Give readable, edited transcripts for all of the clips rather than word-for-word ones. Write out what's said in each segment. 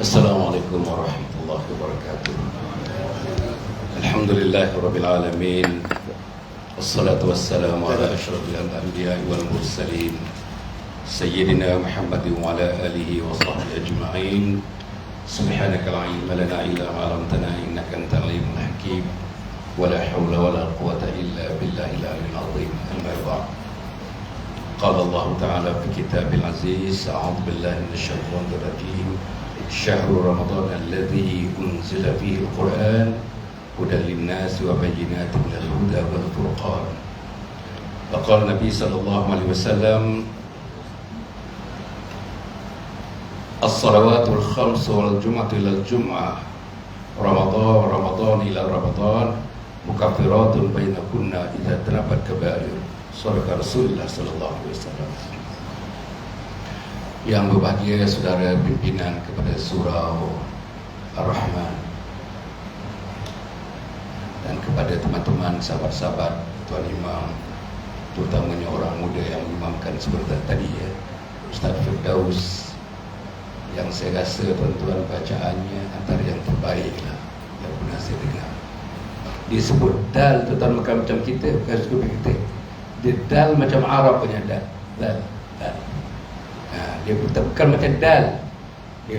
Assalamualaikum warahmatullahi wabarakatuh. Alhamdulillahi rabbil alamin. Wassalatu wassalamu ala asyrafil anbiya'i wal mursalin Sayyidina Muhammadin wa ala alihi wa sahbihi ajma'in. Subhanaka la ilma lana illa ma 'allamtana innaka antal alimul hakim. Wa la hawla wa la quwwata illa billahil aliyyil 'azim. Amma ba'd. Qala Allah Ta'ala fi kitabil aziz, a'udzu billahi minasyaitonir rajim. Syahrul Ramadan alladzi unzila fihi al-Qur'an hudan lin-nas wa bayyinatin minal huda wal furqan. Faqala Nabi sallallahu alaihi wasallam, as-salawatul khams wal jum'atu ila al-jum'ah, Ramadan ila Ramadan, mukaffiratun bainakunna idza tanabat kaba'ir. Surah Rasulullah sallallahu alaihi wasallam. Yang berbahagia saudara pimpinan kepada Surau Ar-Rahman dan kepada teman-teman sahabat-sahabat Tuan Imam, terutamanya orang muda yang imamkan seperti tadi ya, Ustaz Firdaus, yang saya rasa tuan-tuan bacaannya antara yang terbaik lah yang pernah saya dengar. Dia sebut dal, tuan-tuan macam kita, bukan suka kita. Dia dal macam Arab punya dal. Dia bukan macam dal.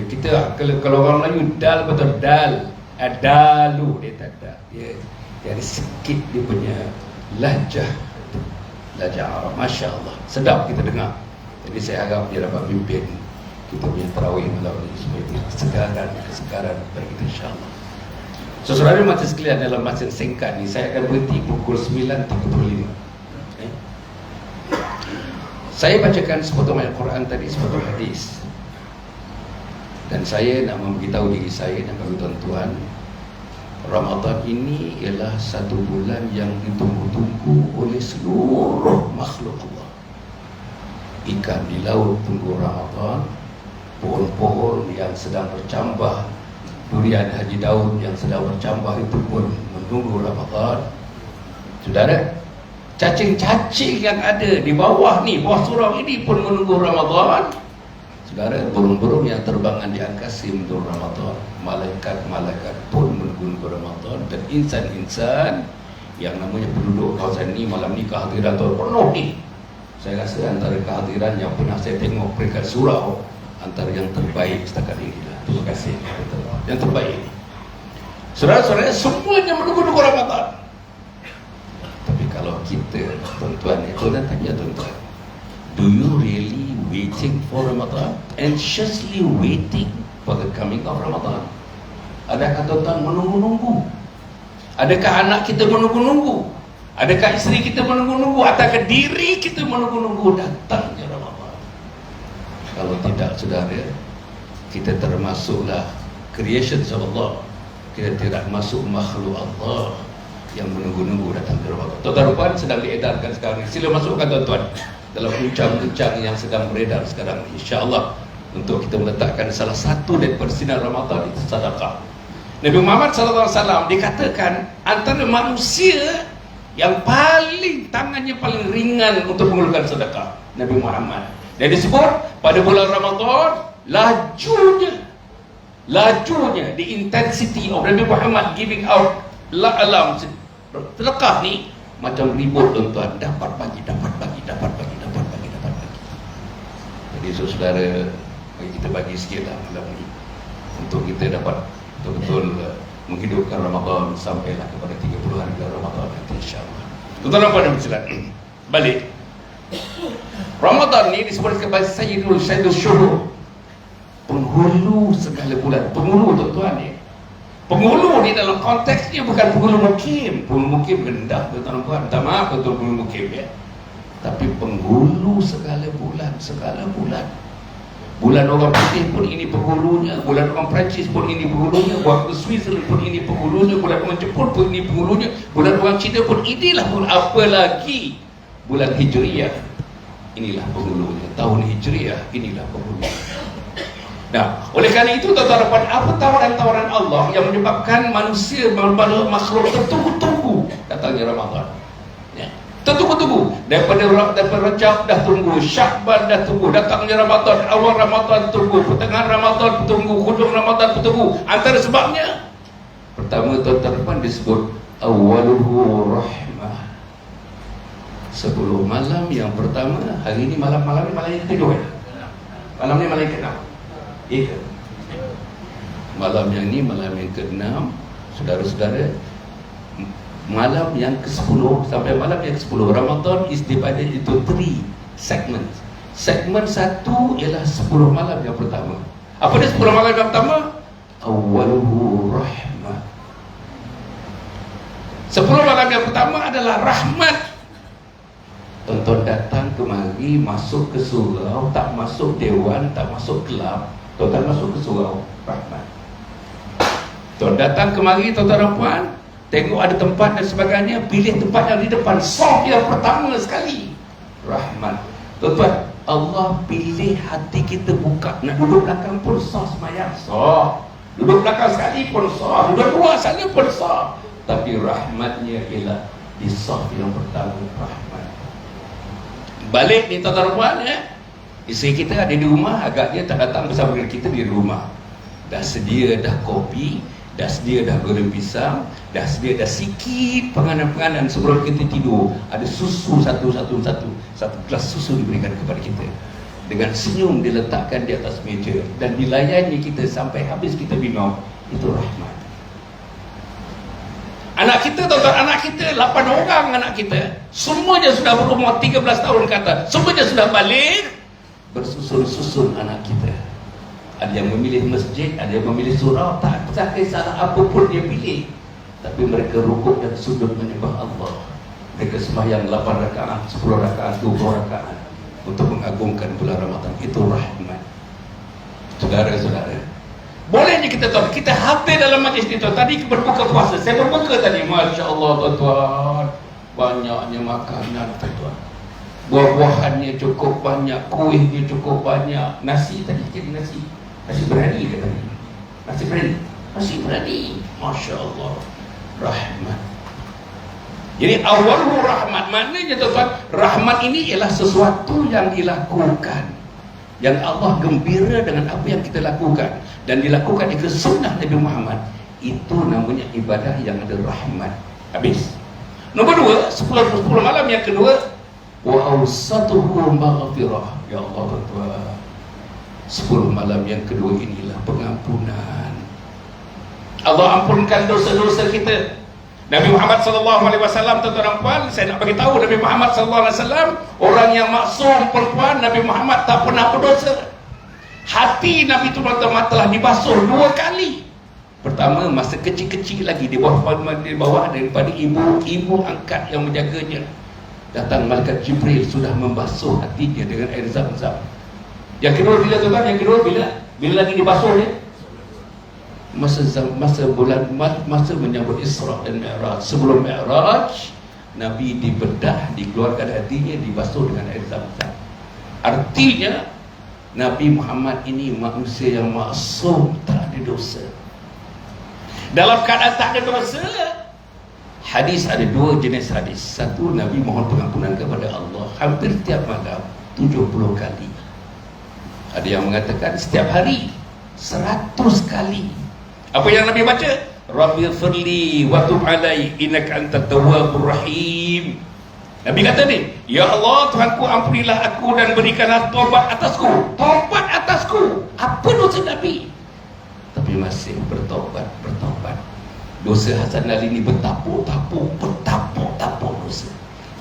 Kita kalau orang Melayu dal betul dal. Dalu dia tak ada. Dia ada sikit dia punya lahjah. Lahjah Arab. Masya Allah. Sedap kita dengar. Jadi saya harap dia dapat pimpin kita punya tarawih malam ini supaya kesegaran bagi kita insya-Allah. Saudara mata sekalian, dalam masa singkat ni saya akan berhenti pukul 9.35. Saya bacakan sepotong ayat Quran tadi, sepotong hadis. Dan saya nak memberitahu diri saya dan bagi tuan-tuan, Ramadan ini ialah satu bulan yang ditunggu-tunggu oleh seluruh makhluk Allah. Ikan di laut tunggu Ramadan, pohon-pohon yang sedang bercambah, durian Haji Daud yang sedang bercambah itu pun menunggu Ramadan. Saudara, cacing-cacing yang ada di bawah ni, bawah surau ini pun menunggu Ramadan. Saudara, burung-burung yang terbangan di angkasa menunggu Ramadan, malaikat-malaikat pun menunggu Ramadan, dan insan-insan yang namanya penduduk kawasan ni malam ni kehadiran penuh ni. Saya rasa antara kehadiran yang pernah saya tengok peringkat surau antara yang terbaik setakat ini lah. Terima kasih. Yang terbaik. Saudara-saudara semuanya menunggu Ramadan. Kalau kita, tuan-tuan, itu dah tanya tuan-tuan, do you really waiting for Ramadan? Anxiously waiting for the coming of Ramadan? Adakah tuan-tuan menunggu-nunggu? Adakah anak kita menunggu-nunggu? Adakah isteri kita menunggu-nunggu? Ataukah diri kita menunggu-nunggu datangnya Ramadan? Kalau tidak, saudara, kita termasuklah creations of Allah. Kita tidak masuk makhluk Allah yang menunggu-nunggu datang ke Ramadan. Tuan-tuan sedang diedarkan sekarang ini. Sila masukkan tuan-tuan dalam uncang-uncang yang sedang beredar sekarang ini, insya-Allah, untuk kita meletakkan salah satu daripada sinar Ramadan itu sedekah. Nabi Muhammad sallallahu alaihi wasallam dikatakan antara manusia yang paling tangannya paling ringan untuk mengeluarkan sedekah, Nabi Muhammad. Dan disebut pada bulan Ramadan lajunya the intensity of Nabi Muhammad giving out alam sedekah ni macam ribut tuan-tuan, dapat bagi. Jadi saudara, kita bagi sikit lah malam ni untuk kita dapat betul-betul menghidupkan Ramadan sampailah kepada 30 hari bulan Ramadan nanti insya-Allah. Tuan-tuan apa yang bersilakan balik. Ramadan ni disebut sebagai Sayyidul Syuhur, penghulu segala bulan. Penghulu tuan-tuan ni, penghulu ni dalam konteksnya bukan penghulu mukim. Penghulu mukim rendah, tuan-tuan. Minta maaf betul penghulu mukim ya. Tapi penghulu segala bulan. Bulan orang putih pun ini penghulunya, bulan orang Perancis pun ini penghulunya, bulan Switzerland pun ini penghulunya, bulan orang Jepun pun ini penghulunya, bulan orang Cina pun inilah pun, apalagi bulan Hijriah. Inilah penghulunya. Tahun Hijriah inilah penghulunya. Nah, oleh kerana itu tuan-tuan, apa tawaran-tawaran Allah yang menyebabkan manusia makhluk tertunggu-tunggu datangnya Ramadan. Ya. Tunggu. Daripada Rajab dah tunggu, Syakban dah tunggu, datangnya Ramadan, awal Ramadan tunggu, pertengahan Ramadan tunggu, hujung Ramadan tunggu. Antara sebabnya, pertama tuan-tuan disebut awaluhu rahmah. 10 malam yang pertama, hari ini malam yang kedua. Malam ni malam yang ke-6. Iya. Malam yang ni malam yang ke-6, saudara-saudara. Malam yang ke-10 sampai malam yang ke-10 Ramadan is divided into 3 segments. Segmen 1 ialah 10 malam yang pertama. Apa dia 10 malam yang pertama? Awaluhu rahmat. 10 malam yang pertama adalah rahmat. Tonton datang kemari, masuk ke surau, tak masuk dewan, tak masuk kelab, tonton masuk ke surau, rahmat. Tonton datang kemari, tonton dan puan, tengok ada tempat dan sebagainya, pilih tempat yang di depan, soft yang pertama sekali, rahmat. Tuan-tuan, Allah pilih hati kita buka. Nak duduk belakang pun sah semayang, sah. Duduk belakang sekali pun sah, duduk dua sekali pun sah. Tapi rahmatnya ialah di soft yang pertama, rahmat. Balik ni tuan-tuan puan, isteri kita ada di rumah, agaknya tak datang bersama dengan kita di rumah. Dah sedia dah kopi, dah sedia dah goreng pisang, dah sedia dah sikit penganan-penganan sebelum kita tidur. Ada susu satu gelas susu diberikan kepada kita. Dengan senyum diletakkan di atas meja dan dilayani kita sampai habis kita minum. Itu rahmat. Anak kita, tuan-tuan, anak kita 8 orang anak kita, semuanya sudah berumur 13 tahun ke atas, semuanya sudah balik. Bersusun-susun anak kita. Ada yang memilih masjid, ada yang memilih surau, tak kisah apa pun dia pilih. Tapi mereka rukuk dan sujud menyembah Allah. Mereka sembahyang 8 rakaat, 10 rakaat, 20 rakaat untuk mengagungkan bulan Ramadan. Itu rahmat. Saudara-saudara, bolehnya kita tahu, kita hadir dalam majlis itu. Tadi berbuka puasa, saya berbuka tadi, Masya Allah tuan-tuan, banyaknya makanan tuan-tuan, buah-buahannya cukup banyak, kuihnya cukup banyak, nasi tadi jadi nasi berani ke tadi, nasi berani, Masya Allah, rahmat. Jadi awalul rahmat, maknanya tuan-tuan, rahmat ini ialah sesuatu yang dilakukan, yang Allah gembira dengan apa yang kita lakukan dan dilakukan ikut sunnah Nabi Muhammad. Itu namanya ibadah yang ada rahmat. Habis. Nombor 2, 10 malam yang kedua, wa awsatuhu maghfirah. Ya Allah tuan-tuan, 10 malam yang kedua inilah pengampunan. Allah ampunkan dosa-dosa kita. Nabi Muhammad SAW, tuan-tuan dan puan, saya nak bagi tahu, Nabi Muhammad SAW orang yang maksum, perempuan. Nabi Muhammad tak pernah berdosa. Hati Nabi itu telah dibasuh 2 kali. Pertama masa kecil-kecil lagi, di bawah daripada ibu angkat yang menjaganya. Datang malaikat Jibril sudah membasuh hatinya dengan air Zam-Zam. Yang kedua bila tuan-tuan? Yang kedua bila lagi dibasuh dia? Masa menyambut Isra dan Mi'raj. Sebelum Mi'raj, Nabi dibedah, dikeluarkan hatinya, dibasuh dengan air Zam-Zam. Artinya Nabi Muhammad ini manusia yang maksum, tak ada dosa. Dalam keadaan tak ada dosa, hadis ada 2 jenis hadis. Satu, Nabi mohon pengampunan kepada Allah hampir setiap malam 70 kali. Ada yang mengatakan setiap hari 100 kali. Apa yang Nabi baca? Rabbighfirli wa tub alai innaka antat tawwabur rahim. Nabi kata ni, ya Allah Tuhanku, ampunilah aku dan berikanlah taubat atasku. Taubat atasku. Apa dosa Nabi? Tapi masih bertaubat. Dosa Hasan Ali ni bertapuk dosa.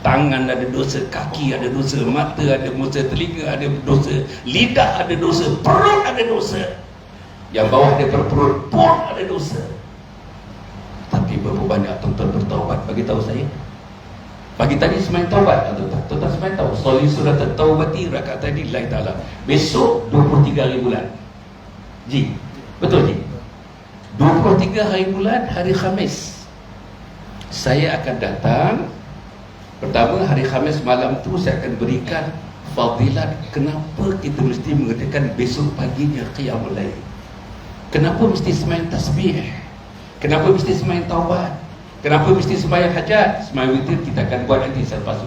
Tangan ada dosa, kaki ada dosa, mata ada dosa, telinga ada dosa, lidah ada dosa, perut ada dosa. Yang bawah daripada perut pun ada dosa. Tapi berapa banyak tuan-tuan bertaubat? Bagi tahu saya. Pagi tadi semain taubat, tuan-tuan semain tahu Soli surat at-taubati rakaat tadi lillahi ta'ala. Besok 23 hari bulan Ji, betul Ji? 23 hari bulan, hari Khamis saya akan datang. Pertama, hari Khamis malam tu saya akan berikan fadilat kenapa kita mesti mengatakan besok paginya qiyamul lail. Kenapa mesti semain tasbih? Kenapa mesti semain taubat? Kenapa mesti sembahyang hajat? Sembahyang witir kita akan buat nanti selepas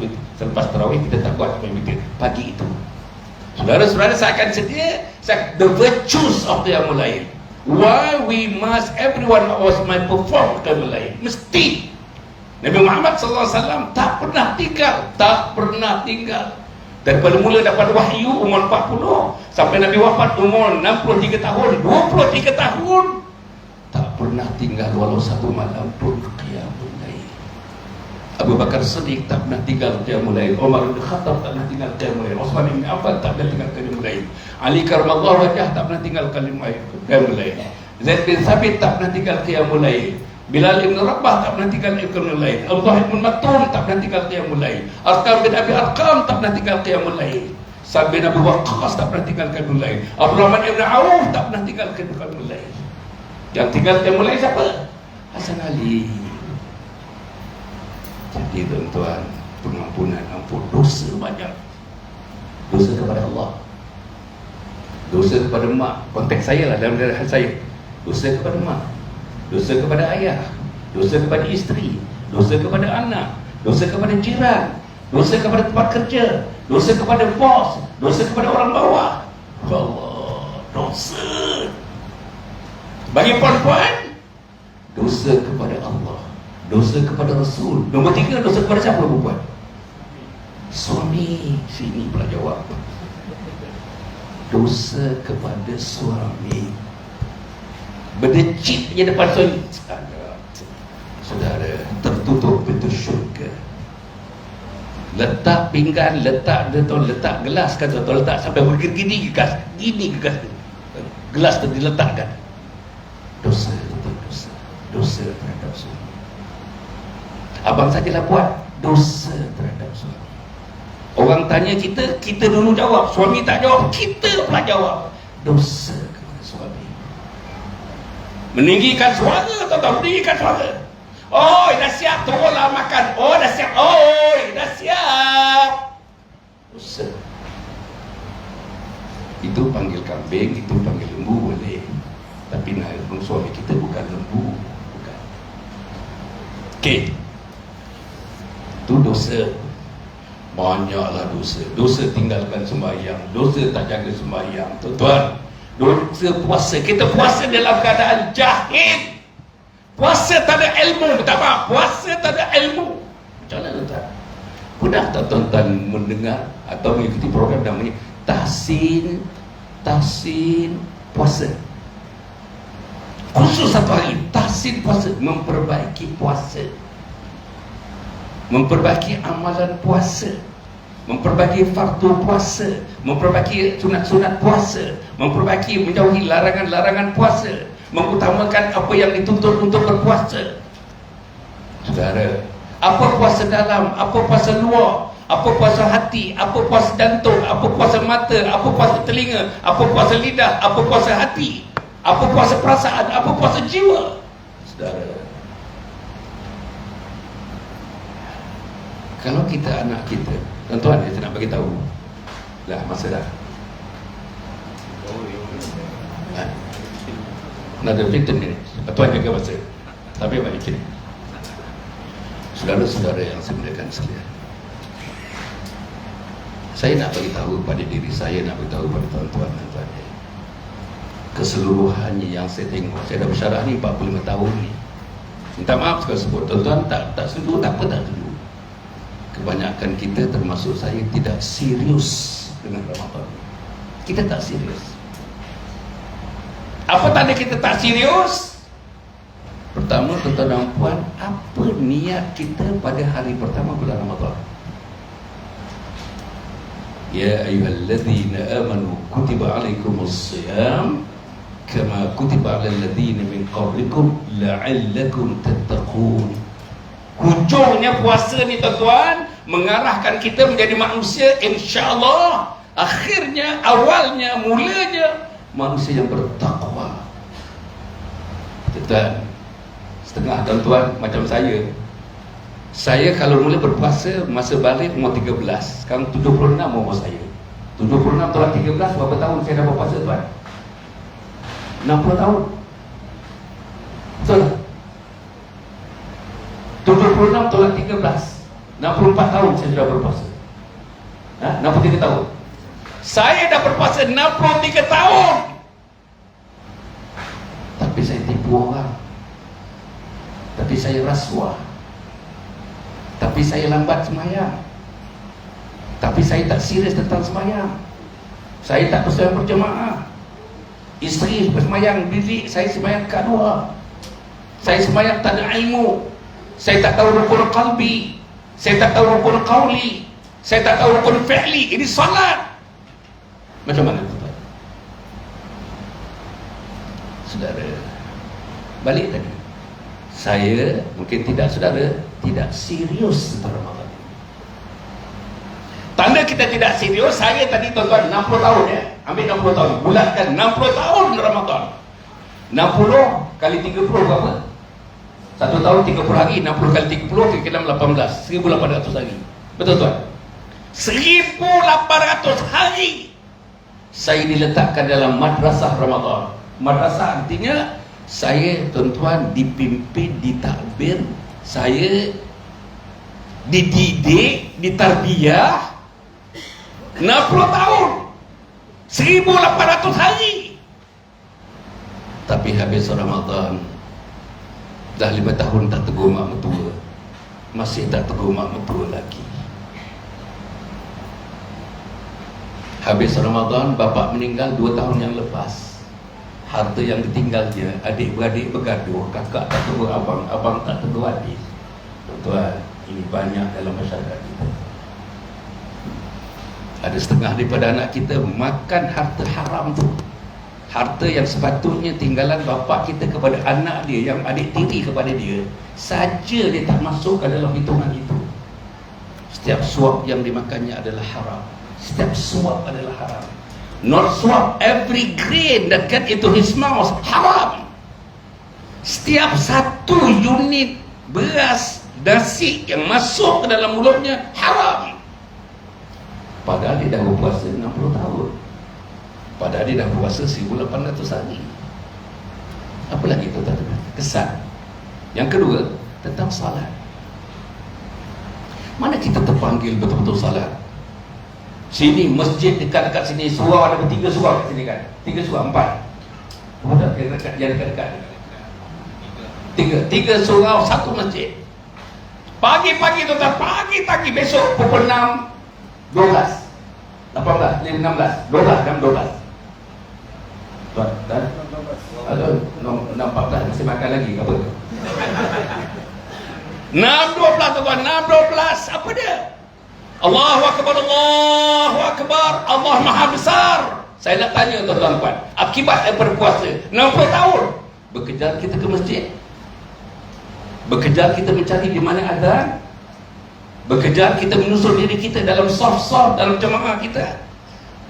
tarawih, kita tak buat sembahyang witir pagi itu. Saudara-saudara, saya akan sedia the virtues of Qiyamul Lail. Why we must, everyone of us might perform Qiyamul Lail. Mesti. Nabi Muhammad SAW tak pernah tinggal. Daripada mula dapat wahyu umur 40 sampai Nabi wafat umur 63 tahun, 23 tahun. Tak pernah tinggal walau satu malam pun Qiyamul Lail. Abu Bakar Siddiq tak pernah tinggal Qiyamul Lail. Umar bin Khattab tak pernah tinggal Qiyamul Lail. Utsman bin Affan tak pernah tinggal Qiyamul Lail. Ali karramallahu wajhah tak pernah tinggal Qiyamul Lail. Zaid bin Thabit tak pernah tinggal Qiyamul Lail. Bilal bin Rabah tak pernah tinggal Qiyamul Lail. Abdullah bin Maktum tak pernah tinggal Qiyamul Lail. Arqam bin Abi Arqam tak pernah tinggal Qiyamul Lail. Sa'd bin Abi Waqqas tak pernah tinggal Qiyamul Lail. Abdurrahman bin Auf tak pernah tinggal Qiyamul Lail. Yang tinggal Qiyamul Lail siapa? Hasan Ali. Jadi tuan-tuan, pengampunan ampun dosa banyak. Dosa kepada Allah, dosa kepada mak, konteks saya lah dalam hal saya. Dosa kepada mak, dosa kepada ayah, dosa kepada isteri, dosa kepada anak, dosa kepada jiran, dosa kepada tempat kerja, dosa kepada bos, dosa kepada orang bawah. Allah, dosa. Bagi perempuan, dosa kepada Allah, dosa kepada Rasul. Nombor 3, dosa kepada siapa perempuan? Suami. Sini pula jawab. Dosa kepada suami. Berdecit je depan suami. Saudara, tertutup pintu syurga. Letak pinggan, letak gelas kan, letak sampai begini gegas. Gini gegas. Gelas tu diletakkan. Dosa terhadap suami. Abang sajalah buat dosa terhadap suami. Orang tanya kita dulu jawab. Suami tak jawab, kita pula jawab. Dosa kepada suami. Meninggikan suara atau meninggikan suara. Oh, dah siap, turunlah makan. Oh, dah siap. Oh, dah siap. Dosa. Itu panggil kambing, itu panggil lembu boleh. Tapi suami kita bukan lembu. Bukan. Okey. Itu dosa. Banyaklah dosa. Dosa tinggalkan sembahyang, dosa tak jaga sembahyang. Tuan-tuan, dosa puasa. Kita puasa dalam keadaan jahil. Puasa tak ada ilmu. Tak apa, puasa tak ada ilmu. Macam mana tuan? Pernah tak tuan-tuan mendengar atau mengikuti program namanya Tahsin puasa? Khusus satu hari tahsin puasa, memperbaiki puasa, memperbaiki amalan puasa, memperbaiki fardu puasa, memperbaiki sunat-sunat puasa, memperbaiki menjauhi larangan-larangan puasa, mengutamakan apa yang dituntut untuk berpuasa. Saudara, apa puasa dalam, apa puasa luar, apa puasa hati, apa puasa jantung, apa puasa mata, apa puasa telinga, apa puasa lidah, apa puasa hati, apa puasa perasaan, apa puasa jiwa. Saudara, kalau kita anak kita, tuan-tuan, saya nak bagi tahu lah, masa dah another 15 minutes. Tuan jaga masa, tapi bagi sini. Saudara-saudara yang saya muliakan sekalian, saya nak bagi tahu pada diri saya, nak bagi tahu pada tuan-tuan dan tuan-tuan, keseluruhannya yang saya tengok. Saya dah bersyarah ni 45 tahun ni. Minta maaf sekali sebut, tuan-tuan tak setuju, tak apa, tak setuju. Kebanyakan kita termasuk saya tidak serius dengan Ramadan. Kita tak serius. Apa tanda kita tak serius? Pertama, tuan-tuan dan puan, apa niat kita pada hari pertama bulan Ramadan? Ya ayyuhalladzina amanu kutiba alaikumus-shiyam kama kutiba alal ladzina min qablikum la'allakum tattaqun. Hujungnya puasa ni tuan-tuan mengarahkan kita menjadi manusia, insya-Allah akhirnya, awalnya, mulanya manusia yang bertakwa. Tuan, setengah tuan-tuan macam saya kalau mula berpuasa masa balik umur 13, sekarang 76 umur saya. 76 tolak 13, berapa tahun saya dah berpuasa tuan? 60 tahun. Betul tak? 66 tolak 13. 64 tahun saya sudah berpuasa. 63 tahun. Saya dah berpuasa 63 tahun. Tapi saya tipu orang. Tapi saya rasuah. Tapi saya lambat sembahyang. Tapi saya tak serius tentang sembahyang. Saya tak bersembahyang berjemaah. Isteri bersembahyang bilik, saya sembahyang kedua. Saya sembahyang tak ada ilmu. Saya tak tahu rukun qalbi. Saya tak tahu rukun qauli. Saya tak tahu rukun fi'li. Ini salat. Macam mana tuan? Saudara, balik tadi. Saya, mungkin tidak saudara, tidak serius tentang Ramadan. Tanda kita tidak serius, saya tadi tuan-tuan 60 tahun ya. Ambil 60 tahun, bulatkan 60 tahun Ramadan. 60 kali 30 berapa? 1 tahun 30 hari, 60 kali 30 kira-kira 18, 1800 hari. Betul tuan? 1800 hari saya diletakkan dalam madrasah Ramadan. Madrasah artinya saya tuan-tuan dipimpin, ditakbir, saya dididik, ditarbiyah 60 tahun, 1800 hari. Tapi habis Ramadan dah 5 tahun tak tegur mak mertua, masih tak tegur mak mertua lagi. Habis Ramadan bapa meninggal 2 tahun yang lepas. Harta yang ditinggalnya, adik-beradik bergaduh, kakak tak tegur abang, abang tak tegur adik. Tuan, ini banyak dalam masyarakat kita. Ada setengah daripada anak kita makan harta haram tu. Harta yang sepatutnya tinggalan bapa kita kepada anak dia, yang adik tiri kepada dia, saja dia tak masuk ke dalam hitungan itu. Setiap suap yang dimakannya adalah haram. Setiap suap adalah haram. Not swap, every grain that get into his mouth haram. Setiap satu unit beras, nasi yang masuk ke dalam mulutnya haram. Padahal dia dah berpuasa 60 tahun. Padahal dia dah berpuasa 1800 hari. Apa lagi tu tuan-tuan? Kesan. Yang kedua, tentang salat. Mana kita terpanggil betul-betul salat? Sini masjid dekat-dekat sini, surau ada 3 surau kat sini kan? 3 surau, 4. Ada yang dekat-dekat. 3 surau, 1 masjid. Pagi-pagi tuan-tuan, pagi-pagi besok pukul 6, 12, 18, 16, 12, jam 12. Tuan, dan? Aduh, 14 masih makan lagi apa tu? 6.12 tuan-tuan, 6.12 apa dia? Allahu Akbar, Allahu Akbar, Allah Maha Besar. Saya nak tanya tuan-tuan, akibat daripada puasa 60 tahun, berkejar kita ke masjid, berkejar kita mencari di mana azan, berkejar kita menyusul diri kita dalam saf-saf dalam jemaah kita,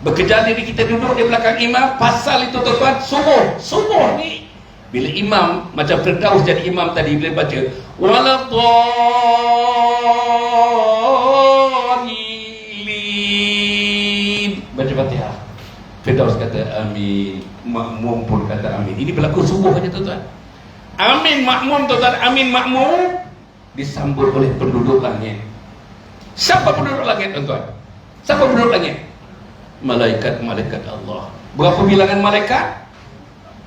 berkejar diri kita duduk di belakang imam. Pasal itu tuan-tuan, subuh ni bila imam macam Firdaus jadi imam tadi, bila baca waladhdallin, baca Fatihah, Firdaus kata amin, makmum pun kata amin. Ini berlaku subuh saja tuan-tuan. Amin makmum tuan-tuan, amin makmum disambut oleh penduduk langit. Siapa penduduk langit tuan-tuan? Siapa penduduk langit? Malaikat-malaikat Allah. Berapa bilangan malaikat?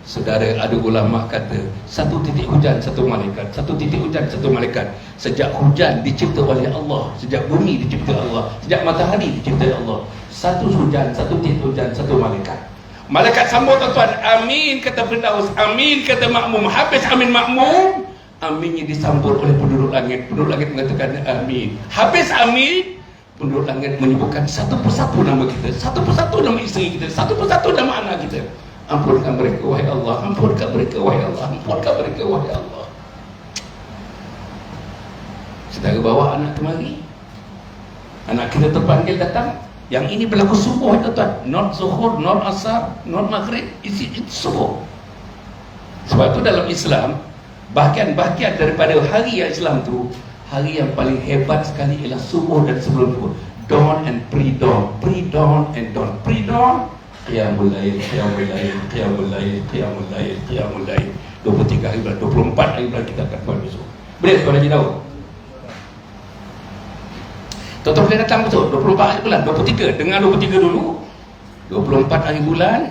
Saudara, ada ulama kata 1 titik hujan 1 malaikat, 1 titik hujan 1 malaikat. Sejak hujan dicipta oleh Allah, sejak bumi dicipta Allah, sejak matahari dicipta Allah. 1 hujan, 1 titik hujan, 1 malaikat. Malaikat sambut tuan-tuan, amin kata Firdaus, amin kata makmum. Habis amin makmum, aminnya disambut oleh penduduk langit. Penduduk langit mengatakan amin. Habis amin, penduduk langit menyebutkan satu persatu nama kita, satu persatu nama isteri kita, satu persatu nama anak kita. Ampunkan mereka wahai Allah, ampunkan mereka wahai Allah, ampunkan mereka wahai Allah. Saudara bawa anak kemari, anak kita terpanggil datang. Yang ini berlaku subuh tuan-tuan, not zuhur, not asar, not maghrib, itu subuh. Sebab itu dalam Islam, bahagian-bahagian daripada hari yang Islam tu, hari yang paling hebat sekali ialah subuh dan sebelum subuh. Dawn and pre-dawn, pre-dawn and dawn. Pre-dawn, qiyamul lail, qiyamul lail, qiyamul lail, qiyamul lail, qiyamul lail. 23 hari bulan, 24 hari bulan kita akan buat besok. Boleh tuan Haji tahu? Tuan-tuan boleh datang betul 24 hari bulan, 23. Dengar 23 dulu. 24 hari bulan,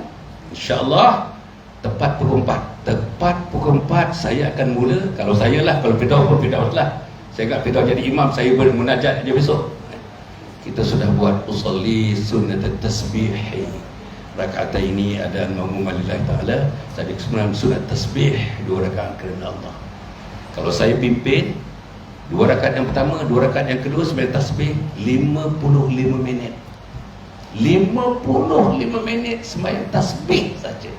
insya-Allah tepat pukul 4. Tepat pukul 4 saya akan mula. Kalau saya lah, kalau Firdaus pun Firdaus lah. Saya ingat Firdaus jadi imam, saya bermunajat je besok. Kita sudah buat usolli sunnat tasbih. Rakaat ini ada mengumumkan Ta'ala. Tadi kemudian sunat tasbih 2 rakaat kerana Allah. Kalau saya pimpin 2 rakaat yang pertama, 2 rakaat yang kedua sembahyang tasbih 55 minit. 55 minit sembahyang tasbih saja.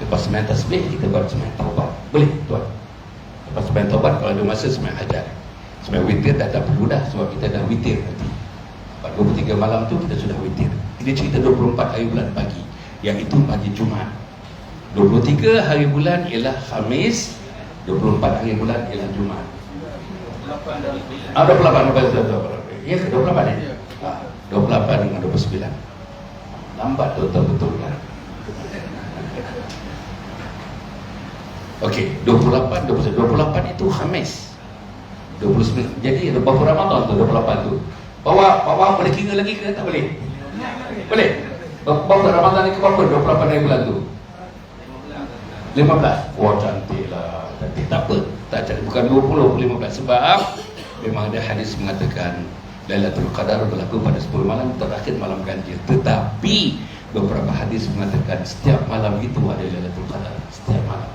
Lepas sembahyang tasbih kita buat sembahyang taubat. Boleh tuan? Lepas sembahyang taubat kalau ada masa sembahyang hajat. Sembahyang witir dah tak perlu dah sebab kita dah witir nanti. 23 malam tu kita sudah witir. Kita cerita 24 hari bulan pagi. Yang itu pagi Jumaat. 23 hari bulan ialah Khamis, 24 hari bulan ialah Jumaat. 28. Ya ke 28 ya? 28 dengan 29. Lambat betul kan? Okey, 28 itu Khamis. 29. Jadi ada berapa Ramadan tu 28 tu? Bawa boleh kira lagi ke tak boleh? Boleh. Berapa Ramadan ni ke berapa? 28 hari bulan tu. 15. Wah cantiklah. Tapi tak apa. Tak cari bukan 20 15 sebab memang ada hadis mengatakan Lailatul Qadar berlaku pada 10 malam terakhir malam ganjil. Tetapi beberapa hadis mengatakan setiap malam itu ada Lailatul Qadar. Setiap malam.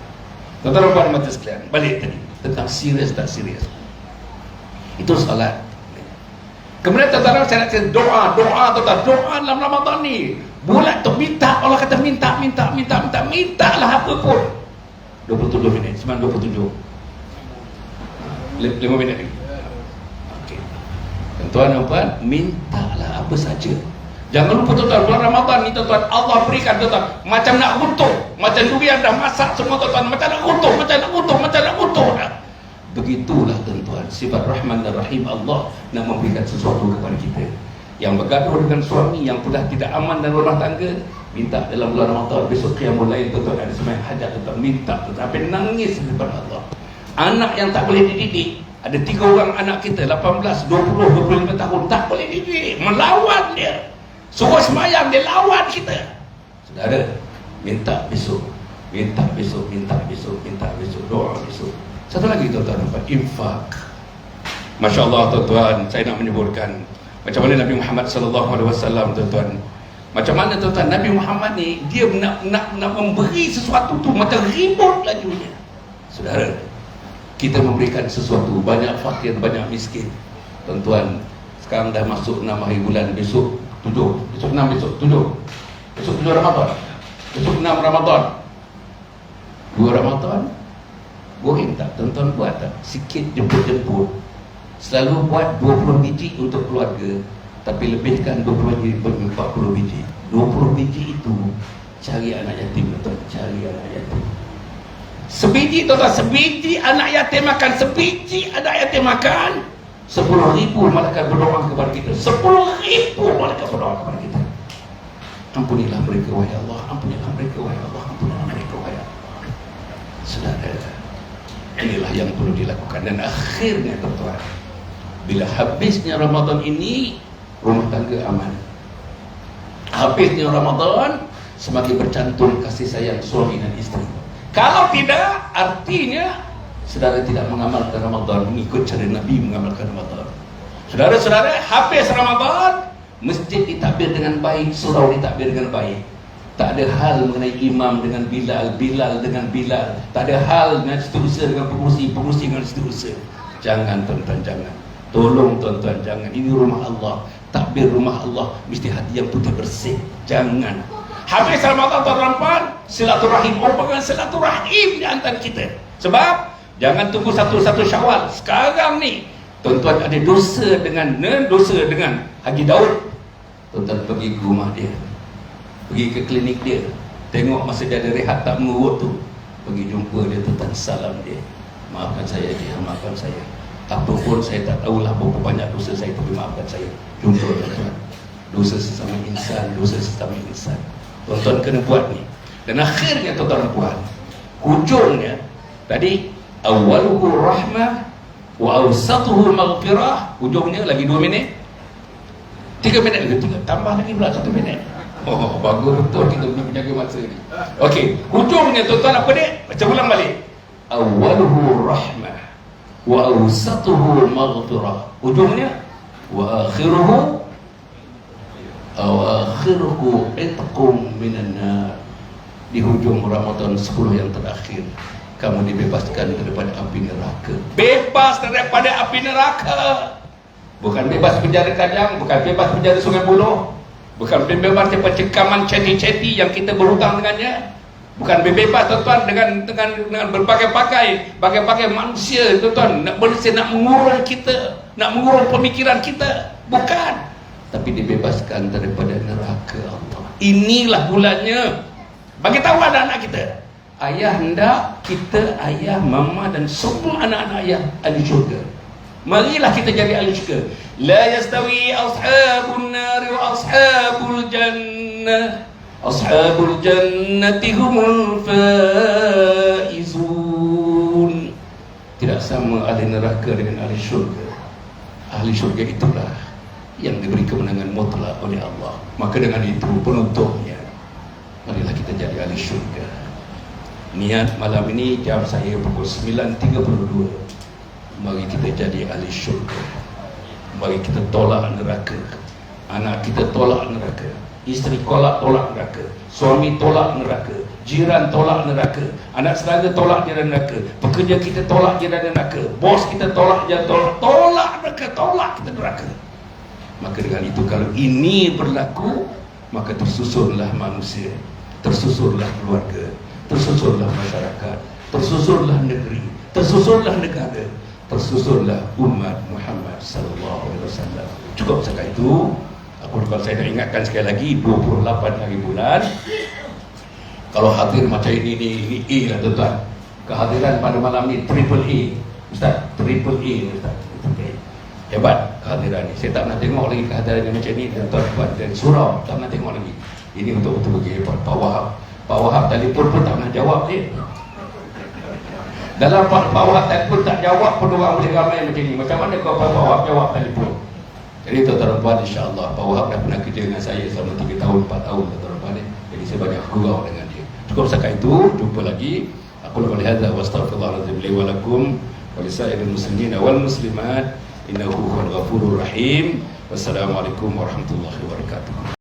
Tuan-tuan dan puan sekalian, balik tadi tentang serius tak serius. Itu salat. Kemudian tuan-tuan saya nak cakap doa dalam Ramadan ni. Bulan tu minta, Allah kata minta lah apa pun. 27 minit, 27. 5 minit lagi. Okey. Tuan-tuan dan puan, mintalah apa saja. Jangan lupa tuan-tuan, bulan Ramadan ni tuan-tuan, Allah berikan tuan-tuan macam nak runtuh, macam durian dah masak semua tuan-tuan, macam nak runtuh dah. Begitulah tuan-tuan, sifat Rahman dan Rahim Allah nak memberikan sesuatu kepada kita. Yang bergaduh dengan suami, yang sudah tidak aman dalam rumah tangga, minta dalam bulan Ramadan, besok qiyamul lail tuan-tuan, ada sembahyang hajat tuan-tuan, minta tuan-tuan, sampai nangis kepada Allah. Anak yang tak boleh dididik, ada 3 orang anak kita 18, 20, 25 tahun tak boleh dididik, melawan dia. Suruh sembahyang dia lawan kita. Saudara, minta besok, doa besok. Satu lagi tuan-tuan, infak. Masya Allah tuan-tuan, saya nak menyebutkan macam mana Nabi Muhammad SAW tuan-tuan. Macam mana tuan-tuan, Nabi Muhammad ni dia nak memberi sesuatu tu macam ribut lajunya. Saudara, kita memberikan sesuatu, banyak fakir, banyak miskin. Tuan-tuan, sekarang dah masuk 6 hari bulan, besok 7, besok 6, besok 7. Besok 7 Ramadan. Besok 6 Ramadan. 2 Ramadan. Boleh tak tuan-tuan buat tak? Sikit jemput-jemput. Selalu buat 20 biji untuk keluarga, tapi lebihkan 20 biji, 40 biji. 20 biji itu cari anak yatim tuan, cari anak yatim. Sebiji tuan-tuan, sebiji anak yatim makan, sebiji anak yatim makan, 10,000 malaikat berdoa kepada kita. 10,000 malaikat berdoa kepada kita. Ampunilah mereka wahai Allah, ampunilah mereka wahai Allah, ampunilah mereka wahai Allah. Saudara, inilah yang perlu dilakukan. Dan akhirnya tuan-tuan, bila habisnya Ramadan ini, rumah tangga aman. Habisnya Ramadan, semakin bercantum kasih sayang suami dan isteri. Kalau tidak, artinya saudara tidak mengamalkan Ramadan, mengikut cara Nabi mengamalkan Ramadan. Saudara-saudara, habis Ramadan, masjid ditakbir dengan baik, surau ditakbir dengan baik. Tak ada hal mengenai imam dengan Bilal, Bilal dengan Bilal. Tak ada hal dengan seterusnya dengan pengurusi, pengurusi dengan seterusnya. Jangan tuan-tuan, jangan. Tolong tuan-tuan, jangan. Ini rumah Allah. Takbir rumah Allah mesti hati yang putih bersih. Jangan. Habis Ramadan tuan-tuan, silaturahim. Hubungan silaturahim di antara kita. Sebab jangan tunggu satu Syawal. Sekarang ni tuan-tuan ada dosa dengan Haji Daud. Tuan-tuan pergi ke rumah dia, pergi ke klinik dia, tengok masa dia ada rehat tak mengurut tu, pergi jumpa dia, tuan-tuan salam dia. Maafkan saya dia, maafkan saya. Apapun saya tak tahulah berapa banyak dosa saya, tapi maafkan saya. Jumpa tuan-tuan. Dosa sesama insan, dosa sesama insan. Tuan-tuan kena buat ni. Dan akhirnya tuan-tuan buat. Hujungnya tadi awaluhu rahmah wa awsatuhu maghfirah. Hujungnya lagi 2 minit. 3 minit lagi, tambah lagi pula 1 minit. Oh, bagus betul kita punya penjaga masa ni. Okey, hujungnya tuan-tuan apa dia? Macam ulang balik. Awwaluhu rahmah wa awsatuhu maghfirah. Hujungnya wa akhiruhu itqum minan nar. Di hujung Ramadan 10 yang terakhir kamu dibebaskan daripada api neraka. Bebas daripada api neraka. Bukan bebas penjara Kajang, bukan bebas penjara Sungai Buloh, bukan bebas daripada cekaman ceti-ceti yang kita berhutang dengannya. Bukan bebas tuan-tuan dengan berbagai manusia tuan-tuan nak mengurung kita, nak mengurung pemikiran kita. Bukan. Tapi dibebaskan daripada neraka Allah. Inilah bulannya. Bagi tahu anak-anak kita, ayah hendak kita, ayah, mama dan semua anak-anak ayah ahli syurga. Marilah kita jadi ahli syurga. La yastawi ashabun nar wa ashabul jannah. Ashabul jannati humul faizun. Tidak sama ahli neraka dengan ahli syurga. Ahli syurga itulah yang diberi kemenangan mutlak oleh Allah. Maka dengan itu penutupnya, marilah kita jadi ahli syurga. Niat malam ini jam saya pukul 9.32. Mari kita jadi ahli syurga. Mari kita tolak neraka. Anak kita tolak neraka. Isteri tolak neraka. Suami tolak neraka. Jiran tolak neraka. Anak saudara tolak jiran neraka. Pekerja kita tolak jiran neraka. Bos kita tolak jiran tolak neraka. Tolak kita neraka. Maka dengan itu, kalau ini berlaku, maka tersusunlah manusia, tersusunlah keluarga, tersusunlah masyarakat, tersusunlah negeri, tersusunlah negara, tersusunlah umat Muhammad sallallahu alaihi wasallam. Cukup setakat itu. Kalau saya nak ingatkan sekali lagi, 28 hari bulan. Kalau hadir macam ini A lah tuan-tuan. Kehadiran pada malam ni triple A. Ustaz, triple A Ustaz. Hebat kehadiran ni. Saya tak pernah tengok lagi kehadiran yang macam ni tuan-tuan dan surau. Tak pernah tengok lagi. Ini betul-betul bagi hebat. Pak Wahab telefon pun tak pernah jawab dia. Dalam Pak Wahab telefon tak jawab pun orang boleh ramai macam ni. Macam mana kau Pak Wahab jawab telefon? Jadi tuan-tuan dan puan, insya-Allah Pak Wahab dah pernah kerja dengan saya selama 3 tahun, 4 tahun tuan-tuan dan puan. Jadi saya banyak gurau dengan dia. Cukup setakat itu. Jumpa lagi. Aku qul hadza wa astaghfirullahalazim li wa lakum wa lisairil muslimin wal muslimat innahu huwal ghafurur rahim. Wassalamualaikum warahmatullahi wabarakatuh.